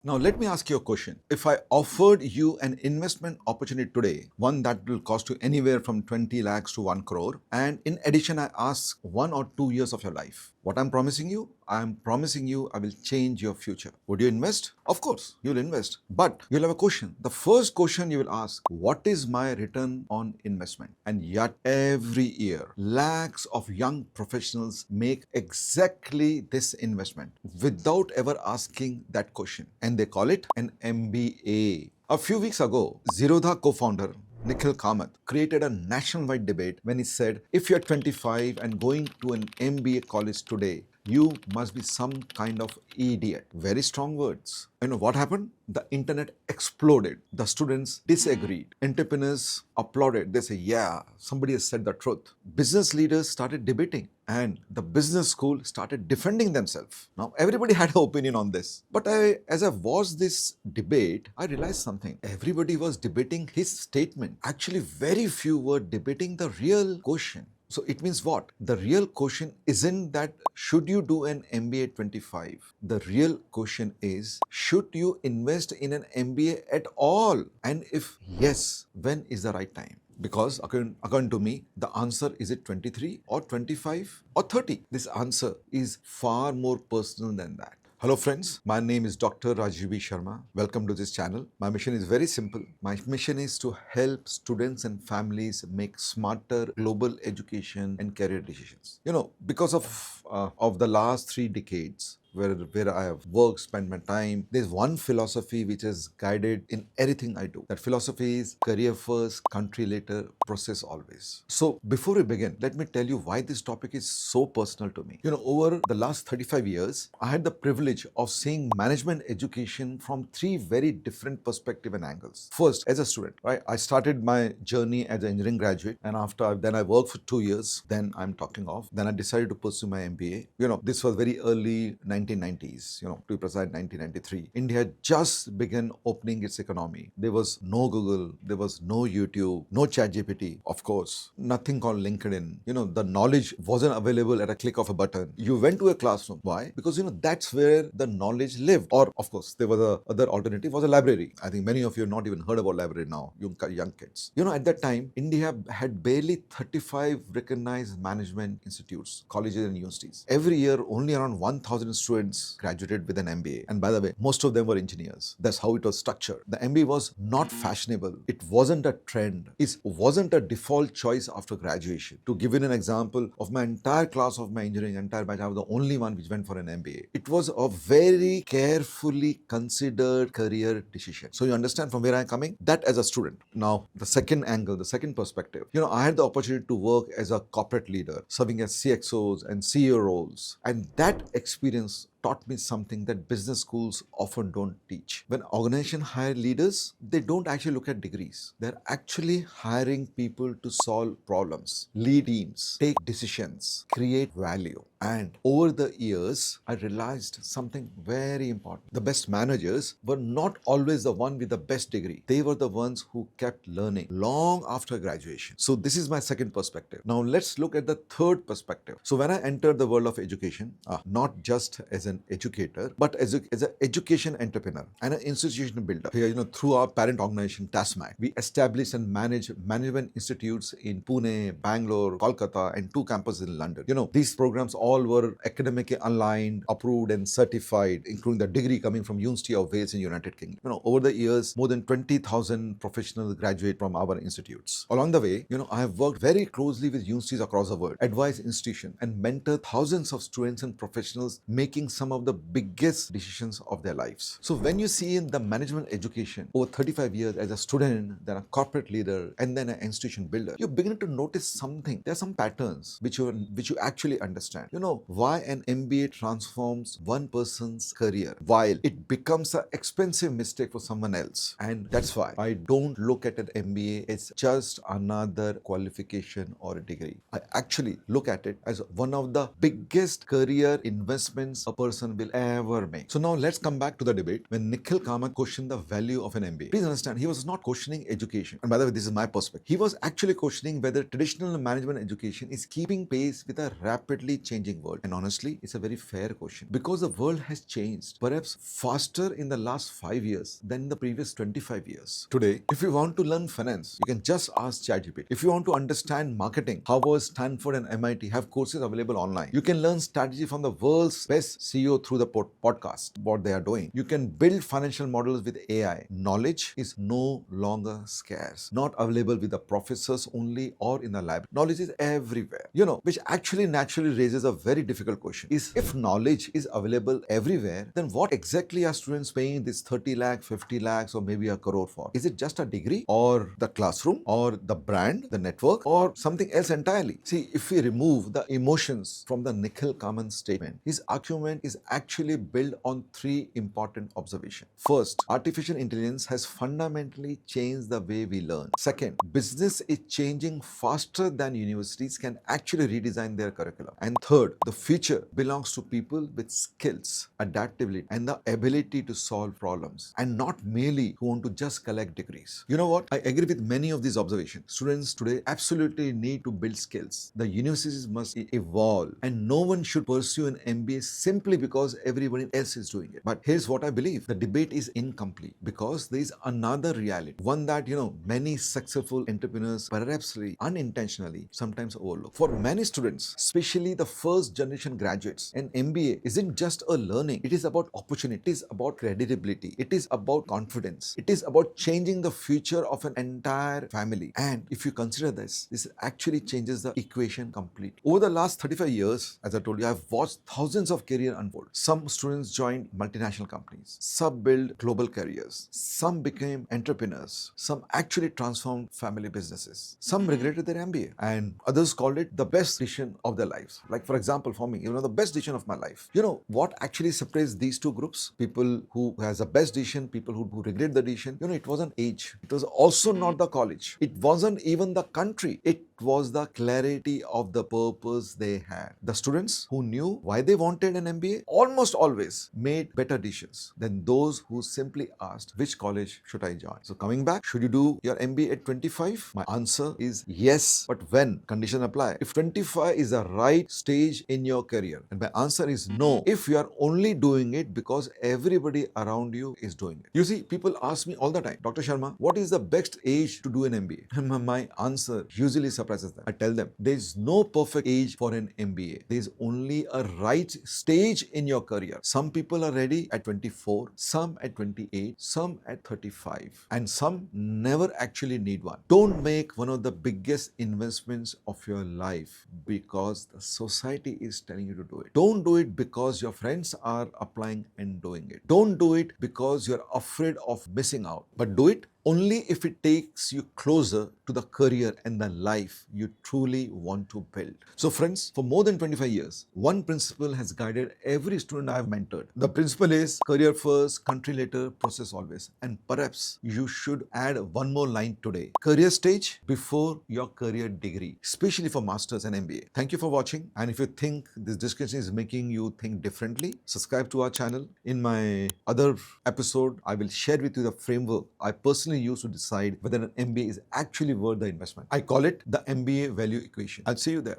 Now, let me ask you a question. If I offered you an investment opportunity today, one that will cost you anywhere from 20 lakhs to 1 crore, and in addition, I ask 1 or 2 years of your life, what I'm promising you? I'm promising you I will change your future. Would you invest? Of course, you'll invest. But you'll have a question. The first question you will ask, what is my return on investment? And yet, every year, lakhs of young professionals make exactly this investment without ever asking that question. And they call it an MBA. A few weeks ago, Zerodha co-founder Nikhil Kamath created a nationwide debate when he said, if you're 25 and going to an MBA college today, you must be some kind of idiot. Very strong words. You know what happened? The internet exploded. The students disagreed. Entrepreneurs applauded. They say, yeah, somebody has said the truth. Business leaders started debating and the business school started defending themselves. Now, everybody had an opinion on this. But as I watched this debate, I realized something. Everybody was debating his statement. Actually, very few were debating the real question. So it means what? The real question isn't that should you do an MBA at 25? The real question is, should you invest in an MBA at all? And if yes, when is the right time? Because according to me, the answer is it 23 or 25 or 30? This answer is far more personal than that. Hello friends, my name is Dr. Rajev B. Sharma. Welcome to this channel. My mission is very simple. My mission is to help students and families make smarter global education and career decisions. You know, because of the last 3 decades, where I have worked, spent my time, there's one philosophy which has guided in everything I do. That philosophy is career first, country later, process always. So before we begin, let me tell you why this topic is so personal to me. You know, over the last 35 years, I had the privilege of seeing management education from 3 very different perspectives and angles. First, as a student, right? I started my journey as an engineering graduate, and then I worked for 2 years. Then I'm talking off. Then I decided to pursue my MBA. You know, this was very early 1990s, to be precise, 1993. India had just begun opening its economy. There was no Google, there was no YouTube, no ChatGPT, of course, nothing called LinkedIn. The knowledge wasn't available at a click of a button. You went to a classroom. Why? Because, that's where the knowledge lived. Or, of course, there was other alternative was a library. I think many of you have not even heard about library now, young kids. At that time, India had barely 35 recognized management institutes, colleges and universities. Every year, only around 1,000 students graduated with an MBA. And by the way, most of them were engineers. That's how it was structured. The MBA was not fashionable. It wasn't a trend. It wasn't a default choice after graduation. To give you an example, of my entire class of my engineering, entire batch, I was the only one which went for an MBA. It was a very carefully considered career decision. So you understand from where I'm coming? That as a student. Now, the second angle, the second perspective. I had the opportunity to work as a corporate leader, serving as CXOs and CEO roles. And that experience taught me something that business schools often don't teach. When organizations hire leaders, they don't actually look at degrees. They're actually hiring people to solve problems, lead teams, take decisions, create value. And over the years, I realized something very important. The best managers were not always the one with the best degree. They were the ones who kept learning long after graduation. So this is my second perspective. Now let's look at the third perspective. So when I entered the world of education, not just as an educator, but as an education entrepreneur and an institution builder. Here, through our parent organization, TASMAC, we established and manage management institutes in Pune, Bangalore, Kolkata, and 2 campuses in London. These programs all were academically aligned, approved, and certified, including the degree coming from University of Wales in United Kingdom. Over the years, more than 20,000 professionals graduate from our institutes. Along the way, I have worked very closely with universities across the world, advised institutions, and mentored thousands of students and professionals making some of the biggest decisions of their lives. So when you see in the management education over 35 years as a student, then a corporate leader, and then an institution builder, you're beginning to notice something. There are some patterns which you actually understand. Why an MBA transforms one person's career while it becomes an expensive mistake for someone else. And that's why I don't look at an MBA as just another qualification or a degree. I actually look at it as one of the biggest career investments a person person will ever make. So now let's come back to the debate when Nikhil Kamath questioned the value of an MBA. Please understand, he was not questioning education. And by the way, this is my perspective. He was actually questioning whether traditional management education is keeping pace with a rapidly changing world. And honestly, it's a very fair question because the world has changed perhaps faster in the last 5 years than in the previous 25 years. Today, if you want to learn finance, you can just ask ChatGPT. If you want to understand marketing, Harvard, Stanford, and MIT have courses available online. You can learn strategy from the world's best CEO through the podcast, what they are doing. You can build financial models with AI. Knowledge is no longer scarce, not available with the professors only or in the lab. Knowledge is everywhere, which actually naturally raises a very difficult question. Is if knowledge is available everywhere, then what exactly are students paying this 30 lakh, 50 lakhs, or maybe a crore for? Is it just a degree or the classroom or the brand, the network, or something else entirely? See, if we remove the emotions from the Nikhil Kamath statement, his argument is actually built on three important observations. First, artificial intelligence has fundamentally changed the way we learn. Second, business is changing faster than universities can actually redesign their curriculum. And third, the future belongs to people with skills, adaptability, and the ability to solve problems, and not merely who want to just collect degrees. You know what? I agree with many of these observations. Students today absolutely need to build skills. The universities must evolve, and no one should pursue an MBA simply because everybody else is doing it. But here's what I believe. The debate is incomplete because there is another reality, one that, many successful entrepreneurs perhaps unintentionally sometimes overlook. For many students, especially the first generation graduates, an MBA isn't just a learning. It is about opportunity. It is about credibility. It is about confidence. It is about changing the future of an entire family. And if you consider this actually changes the equation completely. Over the last 35 years, as I told you, I've watched thousands of careers unfold. Some students joined multinational companies. Some built global careers. Some became entrepreneurs. Some actually transformed family businesses. Some regretted their MBA, and others called it the best decision of their lives. Like, for example, for me, the best decision of my life. What actually separates these two groups? People who has the best decision, people who regret the decision. It wasn't age. It was also not the college. It wasn't even the country. It was the clarity of the purpose they had. The students who knew why they wanted an MBA almost always made better decisions than those who simply asked, which college should I join? So coming back, should you do your MBA at 25? My answer is yes, but when? Condition apply. If 25 is the right stage in your career, and my answer is no, if you are only doing it because everybody around you is doing it. You see, people ask me all the time, Dr. Sharma, what is the best age to do an MBA? And my answer usually surprises them. I tell them, there is no perfect age for an MBA. There is only a right stage in your career. Some people are ready at 24, some at 28, some at 35, and some never actually need one. Don't make one of the biggest investments of your life because the society is telling you to do it. Don't do it because your friends are applying and doing it. Don't do it because you're afraid of missing out, but do it only if it takes you closer to the career and the life you truly want to build. So friends, for more than 25 years, one principle has guided every student I have mentored. The principle is career first, country later, process always. And perhaps you should add one more line today. Career stage before your career degree, especially for masters and MBA. Thank you for watching. And if you think this discussion is making you think differently, subscribe to our channel. In my other episode, I will share with you the framework I personally use to decide whether an MBA is actually worth the investment. I call it the MBA value equation. I'll see you there.